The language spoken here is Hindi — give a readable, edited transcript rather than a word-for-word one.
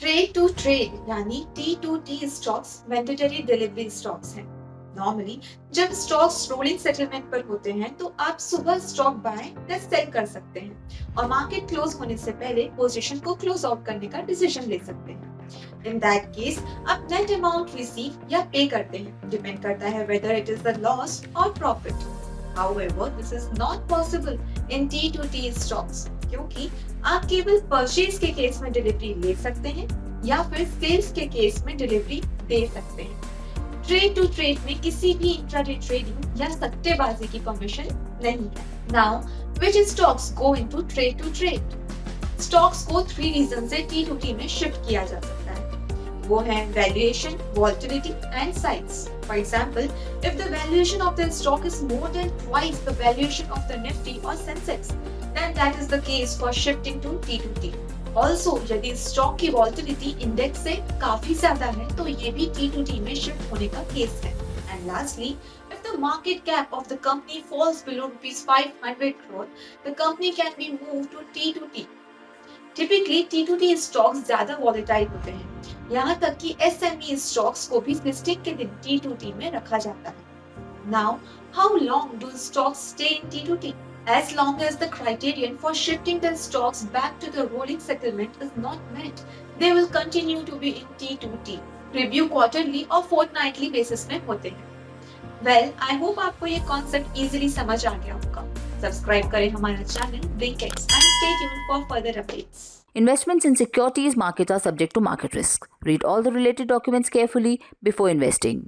ट्रेड टू ट्रेड यानी T2T stocks mandatory delivery stocks हैं। नॉर्मली जब स्टॉक्स रोलिंग सेटलमेंट पर होते हैं तो आप सुबह स्टॉक बाय या सेल कर सकते हैं और मार्केट क्लोज होने से पहले पोजीशन को क्लोज आउट करने का डिसीजन ले सकते हैं। इन दैट केस आप नेट अमाउंट रिसीव या पे करते हैं, डिपेंड करता है whether it is the loss और profit. However, this is not possible in T2T stocks क्योंकि आप केवल परचेज के केस में डिलीवरी ले सकते हैं या फिर सेल्स के केस में डिलीवरी दे सकते हैं। ट्रेड टू ट्रेड में किसी भी इंट्राडे ट्रेडिंग या सट्टेबाजी की परमिशन नहीं है। Now which stocks go into trade to trade? Stocks को 3 रीजन से T2T में शिफ्ट किया जा सकता है। वो है valuation, volatility and size. For example, if the valuation of the stock is more than twice the valuation of the Nifty or Sensex, then that is the case for shifting to T2T. Also, यदि स्टॉक की वॉलेटिलिटी इंडेक्स से काफी ज्यादा है तो ये भी T2T में शिफ्ट होने का केस है। And lastly, if the market cap of the company falls below rupees 500 crore, the company can be moved to T2T. Typically T2T stocks ज्यादा वॉलेटाइल होते हैं, यहाँ तक कि SME स्टॉक्स को भी लिस्टिंग के दिन T2T में रखा जाता है। Now, how long do stocks stay in T2T? As long as the criterion for shifting the stocks back to the rolling settlement is not met, they will continue to be in T2T. Review quarterly और fortnightly basis में होते हैं। Well, I hope आपको ये कॉन्सेप्ट इजीली समझ आ गया होगा। सब्सक्राइब करें हमारा channel BlinkX and stay tuned for further updates. Investments in securities market are subject to market risk. Read all the related documents carefully before investing.